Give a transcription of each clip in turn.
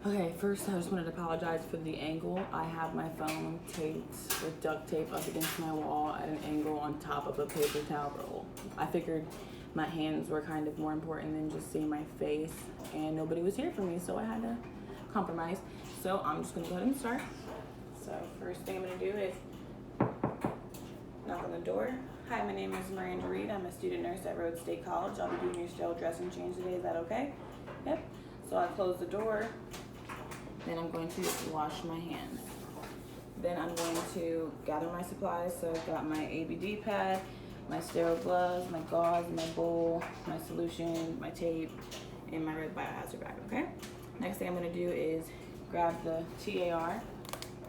Okay, first I just wanted to apologize for the angle. I have my phone taped with duct tape up against my wall at an angle on top of a paper towel roll. I figured my hands were kind of more important than just seeing my face, and nobody was here for me, so I had to compromise. So I'm just gonna go ahead and start. So first thing I'm gonna do is knock on the door. Hi, my name is Miranda Reed. I'm a student nurse at Rhodes State College. I'll be doing your sterile dressing change today. Is that okay? Yep. So I close the door. Then I'm going to wash my hands. Then I'm going to gather my supplies. So I've got my ABD pad, my sterile gloves, my gauze, my bowl, my solution, my tape, and my red biohazard bag, okay? Next thing I'm gonna do is grab the TAR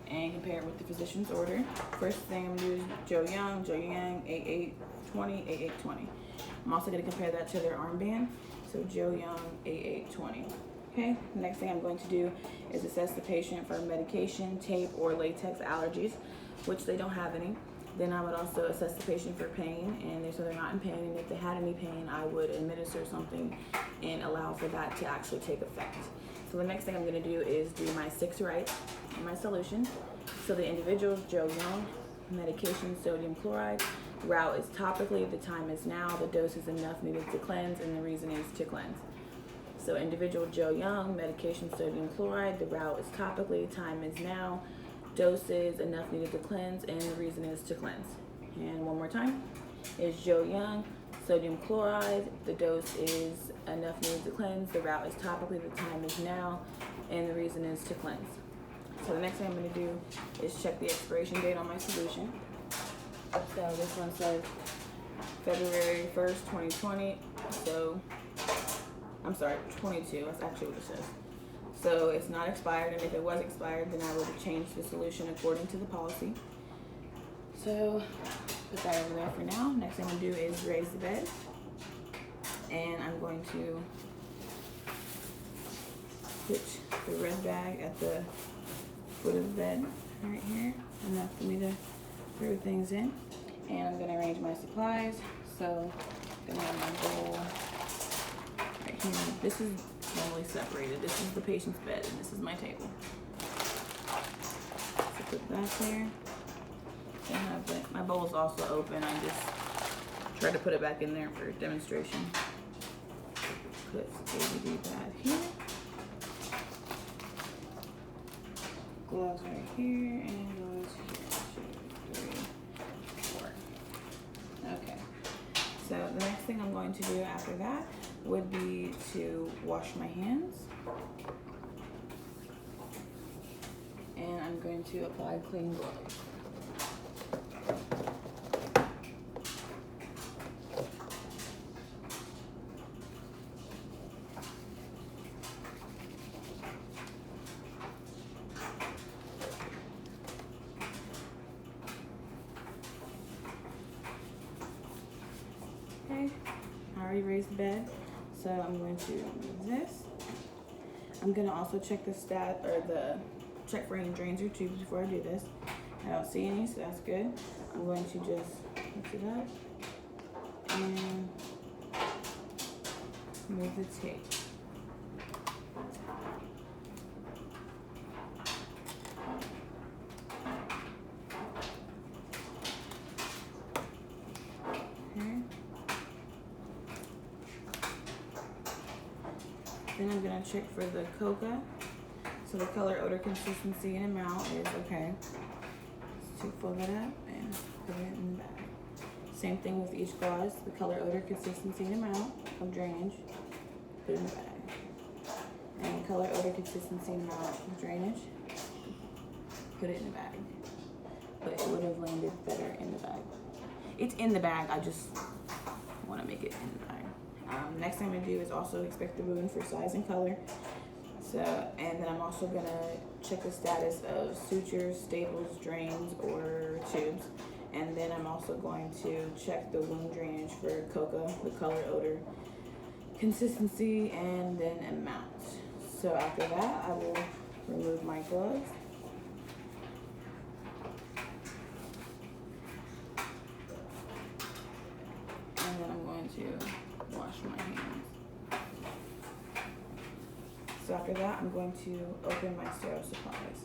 and compare it with the physician's order. First thing I'm gonna do is Joe Young, 8820, 8820. I'm also gonna compare that to their armband. So Joe Young, 8820. Okay, next thing I'm going to do is assess the patient for medication, tape, or latex allergies, which they don't have any. Then I would also assess the patient for pain, and so they're not in pain, and if they had any pain, I would administer something and allow for that to actually take effect. So the next thing I'm gonna do is do my 6 rights and my solution. So the individual, Joe Young, medication, sodium chloride, route is topically, the time is now, the dose is enough needed to cleanse, and the reason is to cleanse. So individual Joe Young, medication sodium chloride, the route is topically, time is now, doses enough needed to cleanse, and the reason is to cleanse. And one more time, is Joe Young, sodium chloride, the dose is enough needed to cleanse, the route is topically, the time is now, and the reason is to cleanse. So the next thing I'm gonna do is check the expiration date on my solution. So this one says February 1st, 2020, so I'm sorry, 22, that's actually what it says. So it's not expired, and if it was expired, then I would have changed the solution according to the policy. So put that over there for now. Next thing I'm gonna do is raise the bed. And I'm going to put the red bag at the foot of the bed, right here. Enough for me to throw things in. And I'm gonna arrange my supplies. So I'm gonna have my bowl. This is normally separated. This is the patient's bed, and this is my table. So put that there. I have it. My bowl is also open. I just tried to put it back in there for demonstration. Put the ABD pad here. Gloves right here, and gloves here. 2, 3, 4. Okay. So the next thing I'm going to do after that would be to wash my hands. And I'm going to apply clean gloves. Okay, I already raised the bed. So I'm going to remove this. I'm going to also check the check for any drains or tubes before I do this. I don't see any, so that's good. I'm going to just mix it up and remove the tape. Then I'm gonna check for the coca. So the color, odor, consistency, and amount is okay. So fold that up and put it in the bag. Same thing with each gauze. The color, odor, consistency, and amount of drainage, put it in the bag. And color, odor, consistency, and amount of drainage, put it in the bag. But it would have landed better in the bag. It's in the bag, I just want to make it in the bag. Next thing I'm gonna do is also inspect the wound for size and color. So, and then I'm also gonna check the status of sutures, staples, drains, or tubes. And then I'm also going to check the wound drainage for coca, the color, odor, consistency, and then amount. So after that, I will remove my gloves. And then I'm going to wash my hands. So after that, I'm going to open my sterile supplies.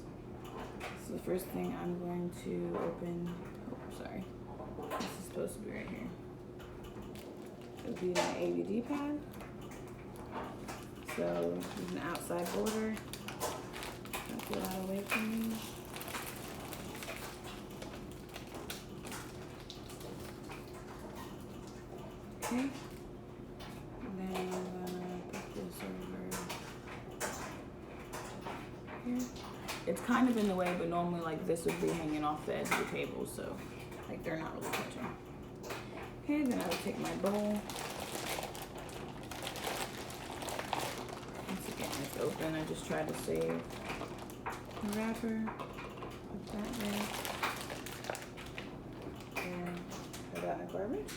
So the first thing I'm going to open, oh, sorry, this is supposed to be right here. It would be my ABD pad. So there's an outside border. Don't get that away from me. Okay. And then I'm gonna put this over here. It's kind of in the way, but normally like this would be hanging off the edge of the table, so like they're not really touching. Okay, then I would take my bowl. Once again, it's open. I just try to save the wrapper. Put that there. And throw that in the garbage.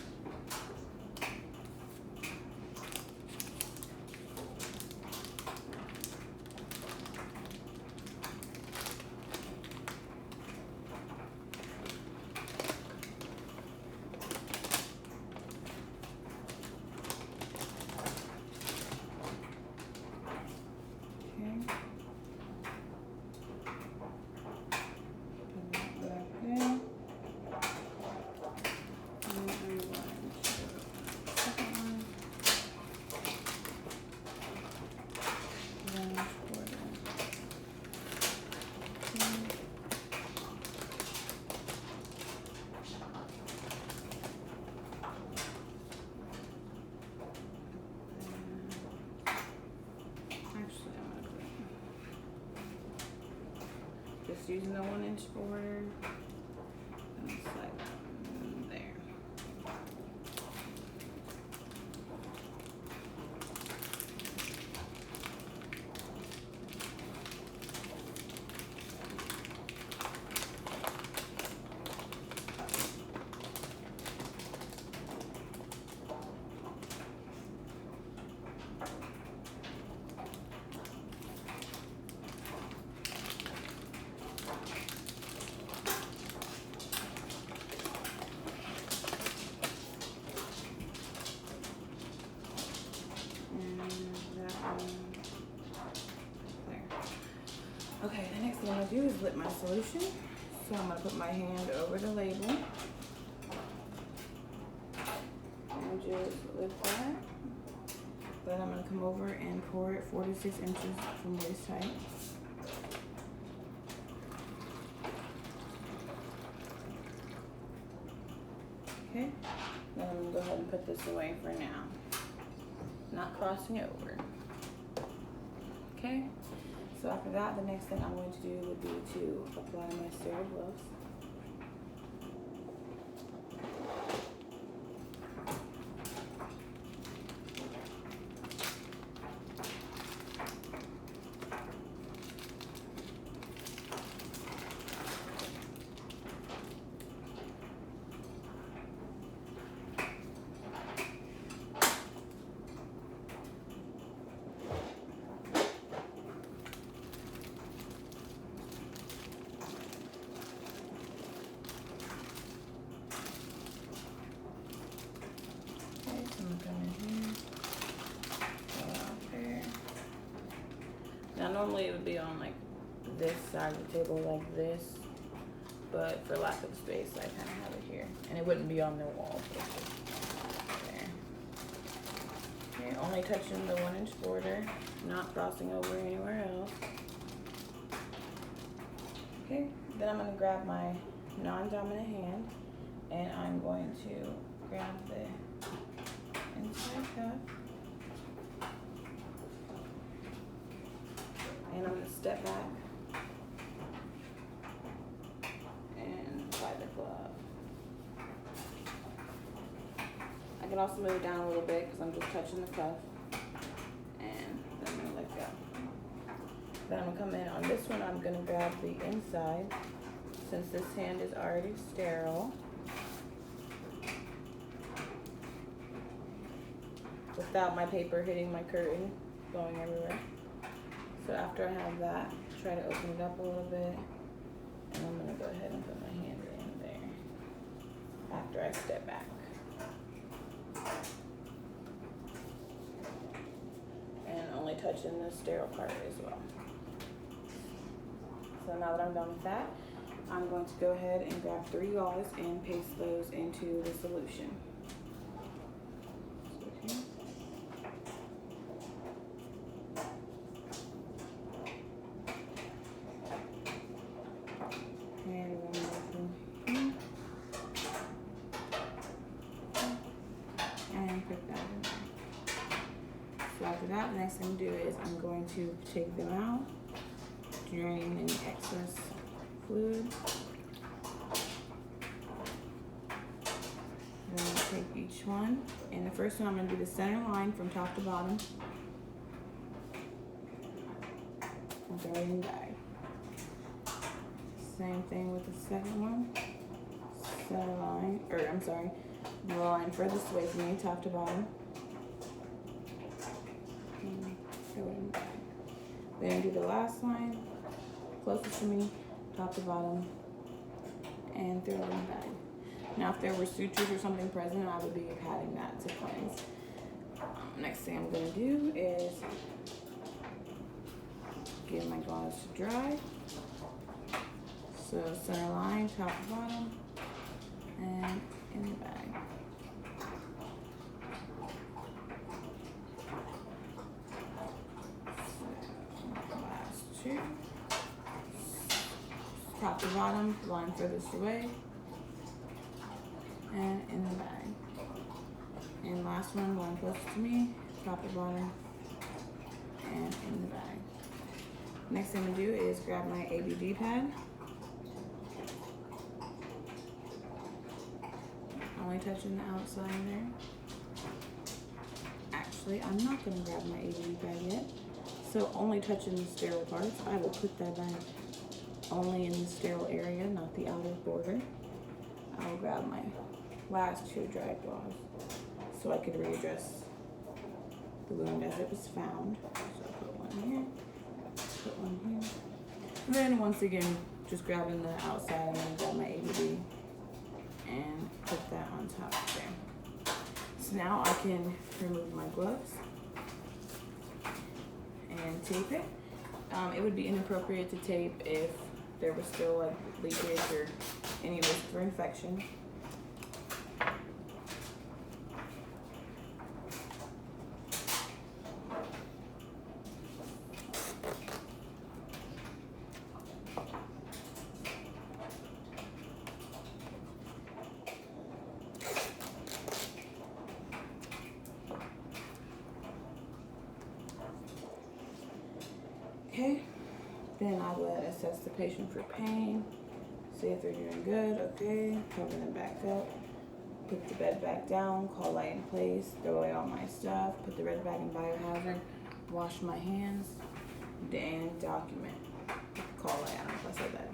Just using the 1-inch border and slide that there. Okay, the next thing I'm gonna do is lip my solution. So I'm gonna put my hand over the label and just lift that. Then I'm gonna come over and pour it 4 to 6 inches from waist height. Okay, then I'm gonna go ahead and put this away for now. Not crossing it over. Okay. So after that, the next thing I'm going to do would be to apply my sterile gloves. Now normally it would be on like this side of the table like this, but for lack of space I kind of have it here. And it wouldn't be on the wall, but there. Okay, only touching the 1-inch border, not crossing over anywhere else. Okay, then I'm going to grab my non-dominant hand and I'm going to grab the inside cuff. And I'm going to step back and apply the glove. I can also move it down a little bit because I'm just touching the cuff. And then I'm going to let go. Then I'm going to come in on this one. I'm going to grab the inside since this hand is already sterile. Without my paper hitting my curtain, going everywhere. So after I have that, try to open it up a little bit, and I'm gonna go ahead and put my hand in there after I step back. And only touching the sterile part as well. So now that I'm done with that, I'm going to go ahead and grab 3 gauze and paste those into the solution. Okay. And one more from here. And put that in there. So after that, the next thing to do is I'm going to take them out, drain any excess fluid. Then I'll take each one, and the first one I'm going to do the center line from top to bottom. And throw it in the bag. Same thing with the second one. Center line, or I'm sorry, the line furthest away from me, top to bottom. And throw it in the bag. Then do the last line, closest to me, top to bottom, and throw it in the bag. Now, if there were sutures or something present, I would be patting that to cleanse. Next thing I'm going to do is get my gauze to dry. So center line, top to bottom, and in the bag. So, last 2. Top to bottom, line furthest away, and in the bag. And last one closest to me, top to bottom, and in the bag. Next thing to do is grab my ABD pad. Only touching the outside there. Actually, I'm not going to grab my ABD pad yet. So only touching the sterile parts. I will put that bag only in the sterile area, not the outer border. I'll grab my last 2 dry gauze so I could readdress the wound as it was found. So I'll put one here, put one here. And then once again, just grabbing the outside, I'm going to grab my ABD and put that on top there. So now I can remove my gloves and tape it. It would be inappropriate to tape if there was still like leakage or any risk for infection. Okay, then I would assess the patient for pain, see if they're doing good. Okay, cover them back up, put the bed back down, call light in place, throw away all my stuff, put the red bag in biohazard, wash my hands, and document. Call light, I don't know if I said that.